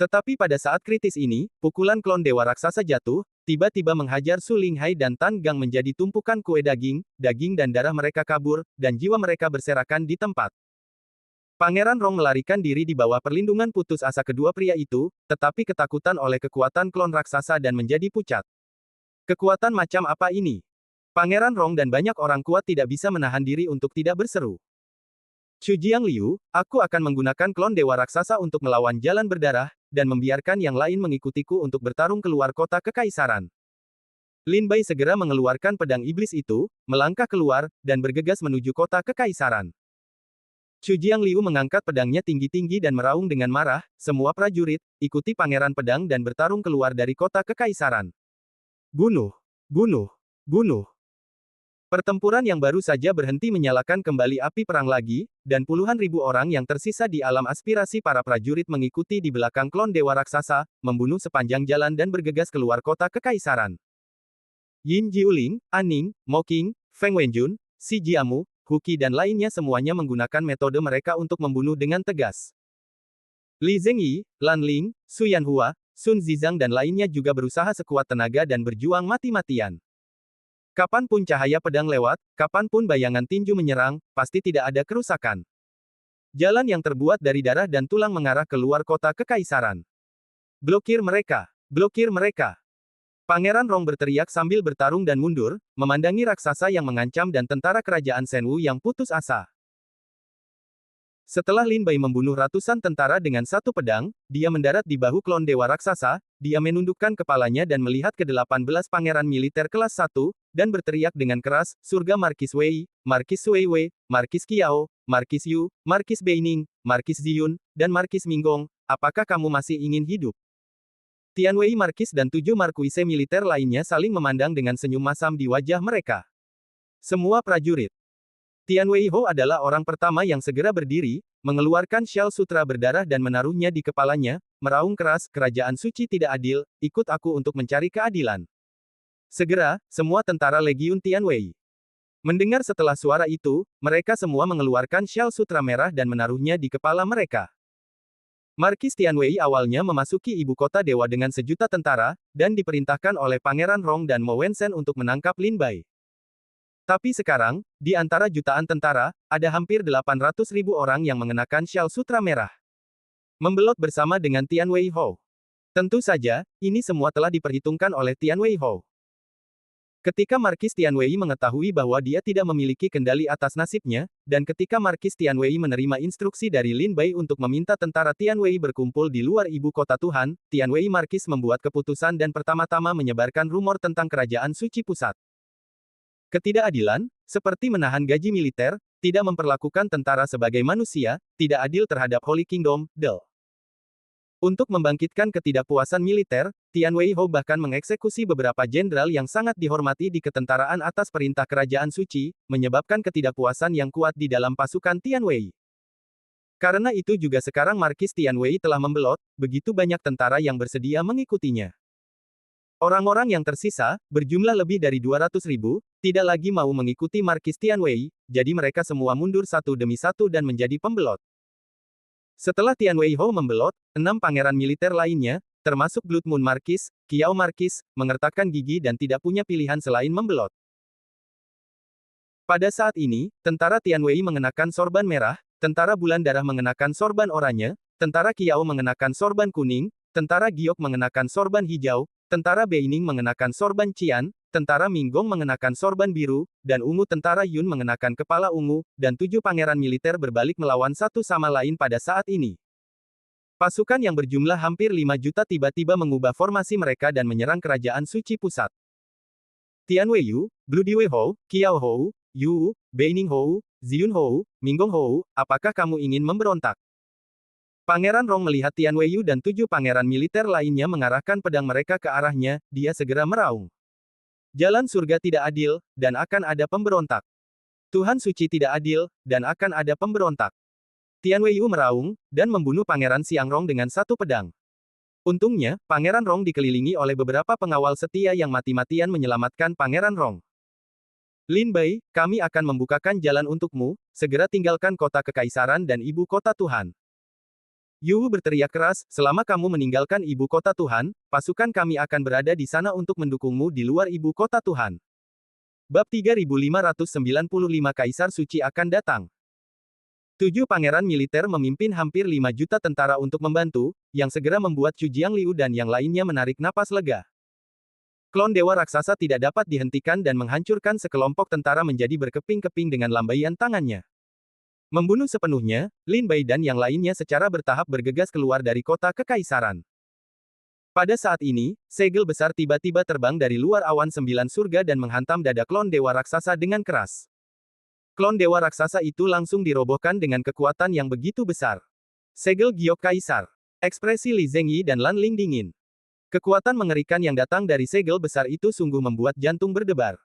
Tetapi pada saat kritis ini, pukulan klon dewa raksasa jatuh, tiba-tiba menghajar Su Linghai dan Tan Gang menjadi tumpukan kue daging dan darah mereka kabur, dan jiwa mereka berserakan di tempat. Pangeran Rong melarikan diri di bawah perlindungan putus asa kedua pria itu, tetapi ketakutan oleh kekuatan klon raksasa dan menjadi pucat. Kekuatan macam apa ini? Pangeran Rong dan banyak orang kuat tidak bisa menahan diri untuk tidak berseru. Chu Jiangliu, aku akan menggunakan klon dewa raksasa untuk melawan jalan berdarah, dan membiarkan yang lain mengikutiku untuk bertarung keluar kota kekaisaran. Lin Bai segera mengeluarkan pedang iblis itu, melangkah keluar, dan bergegas menuju kota kekaisaran. Chu Jiangliu mengangkat pedangnya tinggi-tinggi dan meraung dengan marah, semua prajurit, ikuti pangeran pedang dan bertarung keluar dari kota kekaisaran. Bunuh! Bunuh! Bunuh! Pertempuran yang baru saja berhenti menyalakan kembali api perang lagi, dan puluhan ribu orang yang tersisa di alam aspirasi para prajurit mengikuti di belakang klon dewa raksasa, membunuh sepanjang jalan dan bergegas keluar kota kekaisaran. Yin Jiuling, Aning, Moking, Feng Wenjun, Si Jiamu, Huqi dan lainnya semuanya menggunakan metode mereka untuk membunuh dengan tegas. Li Zengyi, Lan Ling, Su Yanhua, Sun Zizang dan lainnya juga berusaha sekuat tenaga dan berjuang mati-matian. Kapanpun cahaya pedang lewat, kapanpun bayangan tinju menyerang, pasti tidak ada kerusakan. Jalan yang terbuat dari darah dan tulang mengarah ke luar kota kekaisaran. Blokir mereka! Blokir mereka! Pangeran Rong berteriak sambil bertarung dan mundur, memandangi raksasa yang mengancam dan tentara kerajaan Shenwu yang putus asa. Setelah Lin Bai membunuh ratusan tentara dengan satu pedang, dia mendarat di bahu klon dewa raksasa, dia menundukkan kepalanya dan melihat ke-18 pangeran militer kelas 1, dan berteriak dengan keras, surga Markis Wei, Markis Suiwei, Markis Qiao, Markis Yu, Markis Beining, Markis Ziyun, dan Markis Minggong, apakah kamu masih ingin hidup? Tian Wei Markis dan 7 markuise militer lainnya saling memandang dengan senyum masam di wajah mereka. Semua prajurit. Tian Wei Ho adalah orang pertama yang segera berdiri, mengeluarkan syal sutra berdarah dan menaruhnya di kepalanya, meraung keras, kerajaan suci tidak adil, ikut aku untuk mencari keadilan. Segera, semua tentara Legiun Tian Wei. Mendengar setelah suara itu, mereka semua mengeluarkan syal sutra merah dan menaruhnya di kepala mereka. Markis Tian Wei awalnya memasuki ibu kota dewa dengan sejuta tentara, dan diperintahkan oleh Pangeran Rong dan Mo Wensen untuk menangkap Lin Bai. Tapi sekarang, di antara jutaan tentara, ada hampir 800.000 orang yang mengenakan syal sutra merah. Membelot bersama dengan Tian Wei Ho. Tentu saja, ini semua telah diperhitungkan oleh Tian Wei Ho. Ketika Markis Tian Wei mengetahui bahwa dia tidak memiliki kendali atas nasibnya, dan ketika Markis Tian Wei menerima instruksi dari Lin Bai untuk meminta tentara Tian Wei berkumpul di luar ibu kota Tuhan, Tian Wei Markis membuat keputusan dan pertama-tama menyebarkan rumor tentang kerajaan suci pusat. Ketidakadilan, seperti menahan gaji militer, tidak memperlakukan tentara sebagai manusia, tidak adil terhadap Holy Kingdom, Del. Untuk membangkitkan ketidakpuasan militer, Tian Wei Ho bahkan mengeksekusi beberapa jenderal yang sangat dihormati di ketentaraan atas perintah kerajaan suci, menyebabkan ketidakpuasan yang kuat di dalam pasukan Tian Wei. Karena itu juga sekarang Markis Tian Wei telah membelot, begitu banyak tentara yang bersedia mengikutinya. Orang-orang yang tersisa, berjumlah lebih dari 200.000, tidak lagi mau mengikuti Markis Tian Wei, jadi mereka semua mundur satu demi satu dan menjadi pembelot. Setelah Tian Wei Ho membelot, 6 pangeran militer lainnya, termasuk Blood Moon Markis, Qiao Markis, mengertakkan gigi dan tidak punya pilihan selain membelot. Pada saat ini, tentara Tian Wei mengenakan sorban merah, tentara Bulan Darah mengenakan sorban oranye, tentara Qiao mengenakan sorban kuning, tentara Giok mengenakan sorban hijau, tentara Beining mengenakan sorban cian, tentara Minggong mengenakan sorban biru, dan ungu tentara Yun mengenakan kepala ungu, dan 7 pangeran militer berbalik melawan satu sama lain pada saat ini. Pasukan yang berjumlah hampir 5 juta tiba-tiba mengubah formasi mereka dan menyerang kerajaan suci pusat. Tian Wei Yu, Bloody Wei Ho, Qiao Hou, Yu, Beining Hou, Ziyun Hou, Minggong Hou, apakah kamu ingin memberontak? Pangeran Rong melihat Tian Wei Yu dan 7 pangeran militer lainnya mengarahkan pedang mereka ke arahnya, dia segera meraung. Jalan surga tidak adil, dan akan ada pemberontak. Tuhan suci tidak adil, dan akan ada pemberontak. Tian Wei Yu meraung, dan membunuh Pangeran Xiangrong dengan satu pedang. Untungnya, Pangeran Rong dikelilingi oleh beberapa pengawal setia yang mati-matian menyelamatkan Pangeran Rong. Lin Bai, kami akan membukakan jalan untukmu, segera tinggalkan kota kekaisaran dan ibu kota Tuhan. Yu berteriak keras, selama kamu meninggalkan ibu kota Tuhan, pasukan kami akan berada di sana untuk mendukungmu di luar ibu kota Tuhan. Bab 3595 Kaisar Suci akan datang. 7 pangeran militer memimpin hampir 5 juta tentara untuk membantu, yang segera membuat Chu Jiangliu dan yang lainnya menarik napas lega. Klon dewa raksasa tidak dapat dihentikan dan menghancurkan sekelompok tentara menjadi berkeping-keping dengan lambaian tangannya. Membunuh sepenuhnya, Lin Bai dan yang lainnya secara bertahap bergegas keluar dari kota kekaisaran. Pada saat ini, segel besar tiba-tiba terbang dari luar awan 9 surga dan menghantam dada klon dewa raksasa dengan keras. Klon dewa raksasa itu langsung dirobohkan dengan kekuatan yang begitu besar. Segel giok kaisar. Ekspresi Li Zengyi dan Lan Ling dingin. Kekuatan mengerikan yang datang dari segel besar itu sungguh membuat jantung berdebar.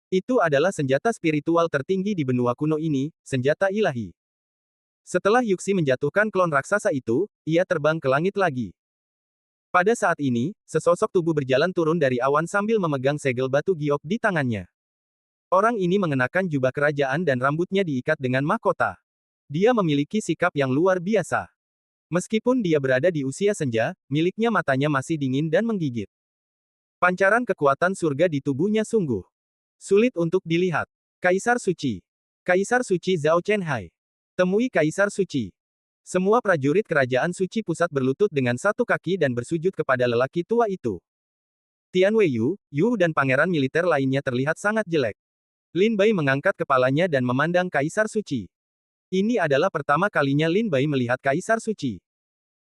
Itu adalah senjata spiritual tertinggi di benua kuno ini, senjata ilahi. Setelah Yuxi menjatuhkan klon raksasa itu, ia terbang ke langit lagi. Pada saat ini, sesosok tubuh berjalan turun dari awan sambil memegang segel batu giok di tangannya. Orang ini mengenakan jubah kerajaan dan rambutnya diikat dengan mahkota. Dia memiliki sikap yang luar biasa. Meskipun dia berada di usia senja, miliknya matanya masih dingin dan menggigit. Pancaran kekuatan surga di tubuhnya sungguh sulit untuk dilihat. Kaisar Suci. Kaisar Suci Zhao Chenhai. Temui Kaisar Suci. Semua prajurit kerajaan suci pusat berlutut dengan satu kaki dan bersujud kepada lelaki tua itu. Tian Weiyu, Yu dan pangeran militer lainnya terlihat sangat jelek. Lin Bai mengangkat kepalanya dan memandang Kaisar Suci. Ini adalah pertama kalinya Lin Bai melihat Kaisar Suci.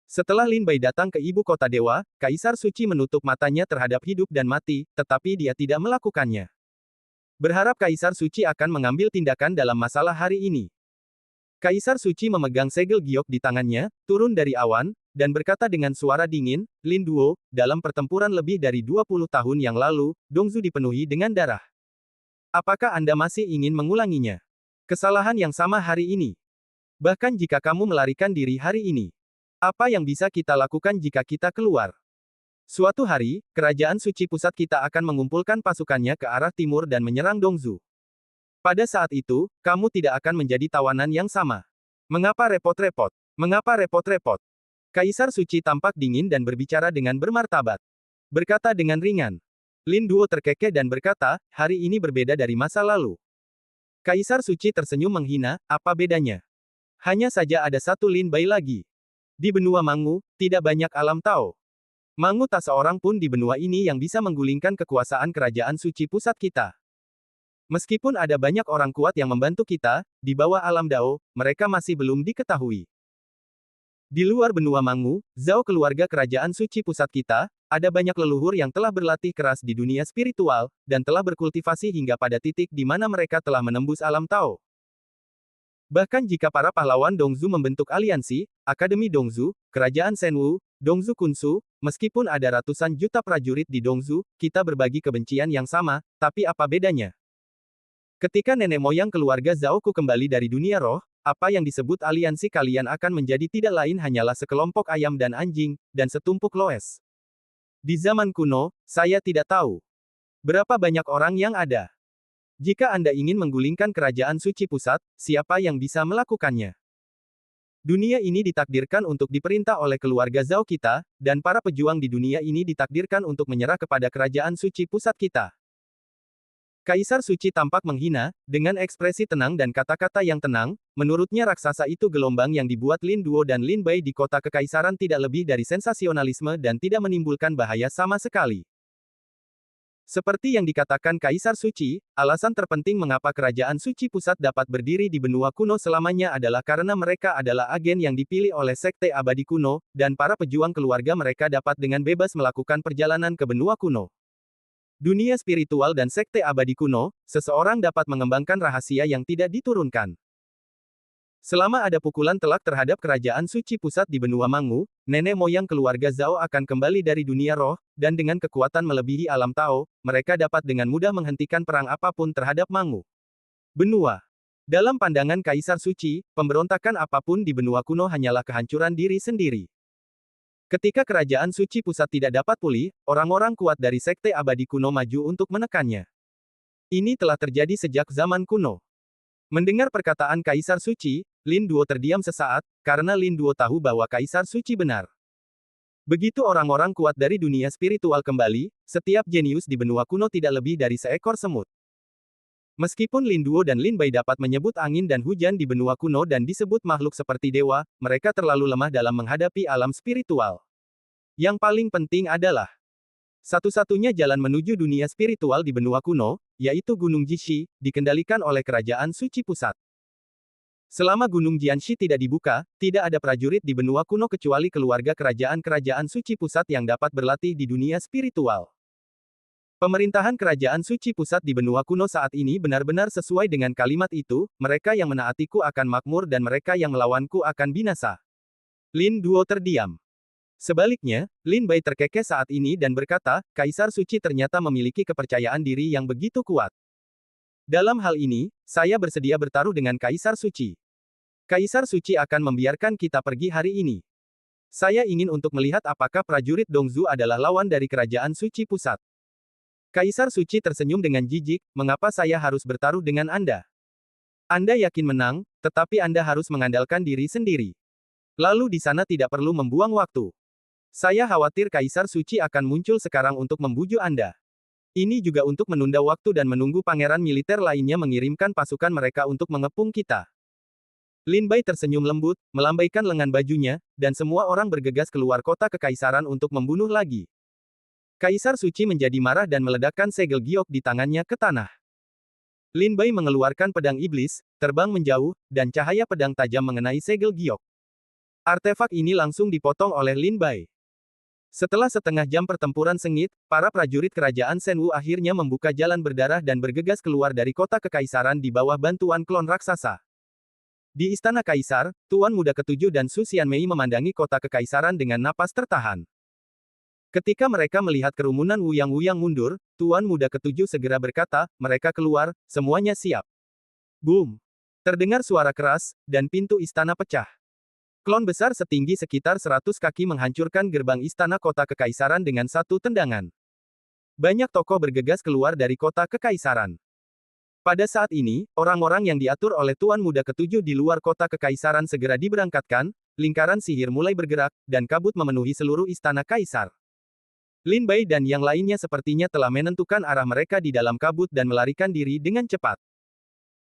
Setelah Lin Bai datang ke ibu kota dewa, Kaisar Suci menutup matanya terhadap hidup dan mati, tetapi dia tidak melakukannya. Berharap Kaisar Suci akan mengambil tindakan dalam masalah hari ini. Kaisar Suci memegang segel giok di tangannya, turun dari awan, dan berkata dengan suara dingin, Lin Duo, dalam pertempuran lebih dari 20 tahun yang lalu, Dongzu dipenuhi dengan darah. Apakah Anda masih ingin mengulanginya? Kesalahan yang sama hari ini. Bahkan jika kamu melarikan diri hari ini. Apa yang bisa kita lakukan jika kita keluar? Suatu hari, kerajaan suci pusat kita akan mengumpulkan pasukannya ke arah timur dan menyerang Dongzu. Pada saat itu, kamu tidak akan menjadi tawanan yang sama. Mengapa repot-repot? Mengapa repot-repot? Kaisar Suci tampak dingin dan berbicara dengan bermartabat. Berkata dengan ringan. Lin Duo terkekeh dan berkata, hari ini berbeda dari masa lalu. Kaisar Suci tersenyum menghina, apa bedanya? Hanya saja ada satu Lin Bai lagi. Di benua Mangu, tidak banyak alam Tao. Mangu tak seorang pun di benua ini yang bisa menggulingkan kekuasaan kerajaan suci pusat kita. Meskipun ada banyak orang kuat yang membantu kita, di bawah alam Dao, mereka masih belum diketahui. Di luar benua Mangu, Zhao keluarga kerajaan suci pusat kita, ada banyak leluhur yang telah berlatih keras di dunia spiritual, dan telah berkultivasi hingga pada titik di mana mereka telah menembus alam Tao. Bahkan jika para pahlawan Dongzu membentuk aliansi, Akademi Dongzu, Kerajaan Shenwu, Dongzu Kunsu, meskipun ada ratusan juta prajurit di Dongzu, kita berbagi kebencian yang sama, tapi apa bedanya? Ketika nenek moyang keluarga Zhaoku kembali dari dunia roh, apa yang disebut aliansi kalian akan menjadi tidak lain hanyalah sekelompok ayam dan anjing, dan setumpuk loes. Di zaman kuno, saya tidak tahu berapa banyak orang yang ada. Jika Anda ingin menggulingkan kerajaan suci pusat, siapa yang bisa melakukannya? Dunia ini ditakdirkan untuk diperintah oleh keluarga Zhao kita, dan para pejuang di dunia ini ditakdirkan untuk menyerah kepada kerajaan suci pusat kita. Kaisar Suci tampak menghina, dengan ekspresi tenang dan kata-kata yang tenang, menurutnya raksasa itu gelombang yang dibuat Lin Duo dan Lin Bai di kota kekaisaran tidak lebih dari sensasionalisme dan tidak menimbulkan bahaya sama sekali. Seperti yang dikatakan Kaisar Suci, alasan terpenting mengapa kerajaan suci pusat dapat berdiri di benua kuno selamanya adalah karena mereka adalah agen yang dipilih oleh Sekte Abadi Kuno, dan para pejuang keluarga mereka dapat dengan bebas melakukan perjalanan ke benua kuno. Dunia spiritual dan Sekte Abadi Kuno, seseorang dapat mengembangkan rahasia yang tidak diturunkan. Selama ada pukulan telak terhadap kerajaan suci pusat di benua Mangu, nenek moyang keluarga Zhao akan kembali dari dunia roh, dan dengan kekuatan melebihi alam Tao, mereka dapat dengan mudah menghentikan perang apapun terhadap Mangu. Benua. Dalam pandangan Kaisar Suci, pemberontakan apapun di benua kuno hanyalah kehancuran diri sendiri. Ketika kerajaan suci pusat tidak dapat pulih, orang-orang kuat dari Sekte Abadi Kuno maju untuk menekannya. Ini telah terjadi sejak zaman kuno. Mendengar perkataan Kaisar Suci, Lin Duo terdiam sesaat, karena Lin Duo tahu bahwa Kaisar Suci benar. Begitu orang-orang kuat dari dunia spiritual kembali, setiap jenius di benua kuno tidak lebih dari seekor semut. Meskipun Lin Duo dan Lin Bai dapat menyebut angin dan hujan di benua kuno dan disebut makhluk seperti dewa, mereka terlalu lemah dalam menghadapi alam spiritual. Yang paling penting adalah satu-satunya jalan menuju dunia spiritual di benua kuno, yaitu Gunung Jishi, dikendalikan oleh Kerajaan Suci Pusat. Selama Gunung Jianxi tidak dibuka, tidak ada prajurit di benua kuno kecuali keluarga kerajaan-kerajaan suci pusat yang dapat berlatih di dunia spiritual. Pemerintahan Kerajaan Suci Pusat di benua kuno saat ini benar-benar sesuai dengan kalimat itu, mereka yang menaatiku akan makmur dan mereka yang melawanku akan binasa. Lin Duo terdiam. Sebaliknya, Lin Bai terkekeh saat ini dan berkata, Kaisar Suci ternyata memiliki kepercayaan diri yang begitu kuat. Dalam hal ini, saya bersedia bertaruh dengan Kaisar Suci. Kaisar Suci akan membiarkan kita pergi hari ini. Saya ingin untuk melihat apakah prajurit Dongzu adalah lawan dari Kerajaan Suci Pusat. Kaisar Suci tersenyum dengan jijik, mengapa saya harus bertaruh dengan Anda? Anda yakin menang, tetapi Anda harus mengandalkan diri sendiri. Lalu di sana tidak perlu membuang waktu. Saya khawatir Kaisar Suci akan muncul sekarang untuk membujuk Anda. Ini juga untuk menunda waktu dan menunggu pangeran militer lainnya mengirimkan pasukan mereka untuk mengepung kita. Lin Bai tersenyum lembut, melambaikan lengan bajunya, dan semua orang bergegas keluar kota kekaisaran untuk membunuh lagi. Kaisar Suci menjadi marah dan meledakkan segel giok di tangannya ke tanah. Lin Bai mengeluarkan pedang iblis, terbang menjauh, dan cahaya pedang tajam mengenai segel giok. Artefak ini langsung dipotong oleh Lin Bai. Setelah setengah jam pertempuran sengit, para prajurit kerajaan Shenwu akhirnya membuka jalan berdarah dan bergegas keluar dari kota kekaisaran di bawah bantuan klon raksasa. Di Istana Kaisar, Tuan Muda Ketujuh dan Su Xianmei memandangi kota kekaisaran dengan napas tertahan. Ketika mereka melihat kerumunan Wuyang-Wuyang mundur, Tuan Muda Ketujuh segera berkata, mereka keluar, semuanya siap. Boom! Terdengar suara keras, dan pintu istana pecah. Klon besar setinggi sekitar 100 kaki menghancurkan gerbang istana kota kekaisaran dengan satu tendangan. Banyak tokoh bergegas keluar dari kota kekaisaran. Pada saat ini, orang-orang yang diatur oleh Tuan Muda Ketujuh di luar kota kekaisaran segera diberangkatkan, lingkaran sihir mulai bergerak, dan kabut memenuhi seluruh istana kaisar. Lin Bai dan yang lainnya sepertinya telah menentukan arah mereka di dalam kabut dan melarikan diri dengan cepat.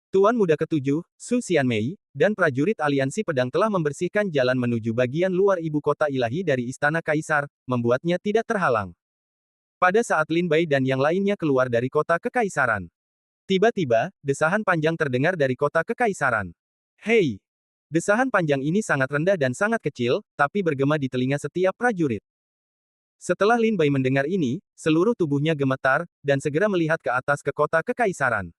Tuan Muda Ketujuh, Su Xianmei, dan prajurit aliansi pedang telah membersihkan jalan menuju bagian luar ibu kota ilahi dari istana kaisar, membuatnya tidak terhalang. Pada saat Lin Bai dan yang lainnya keluar dari kota kekaisaran, tiba-tiba, desahan panjang terdengar dari kota kekaisaran. Hei! Desahan panjang ini sangat rendah dan sangat kecil, tapi bergema di telinga setiap prajurit. Setelah Lin Bai mendengar ini, seluruh tubuhnya gemetar, dan segera melihat ke atas ke kota kekaisaran.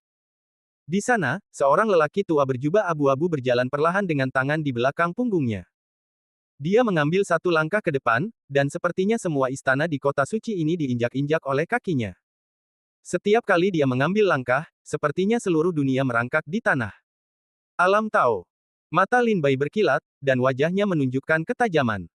Di sana, seorang lelaki tua berjubah abu-abu berjalan perlahan dengan tangan di belakang punggungnya. Dia mengambil satu langkah ke depan, dan sepertinya semua istana di kota suci ini diinjak-injak oleh kakinya. Setiap kali dia mengambil langkah, sepertinya seluruh dunia merangkak di tanah. Alam Tao. Mata Lin Bai berkilat, dan wajahnya menunjukkan ketajaman.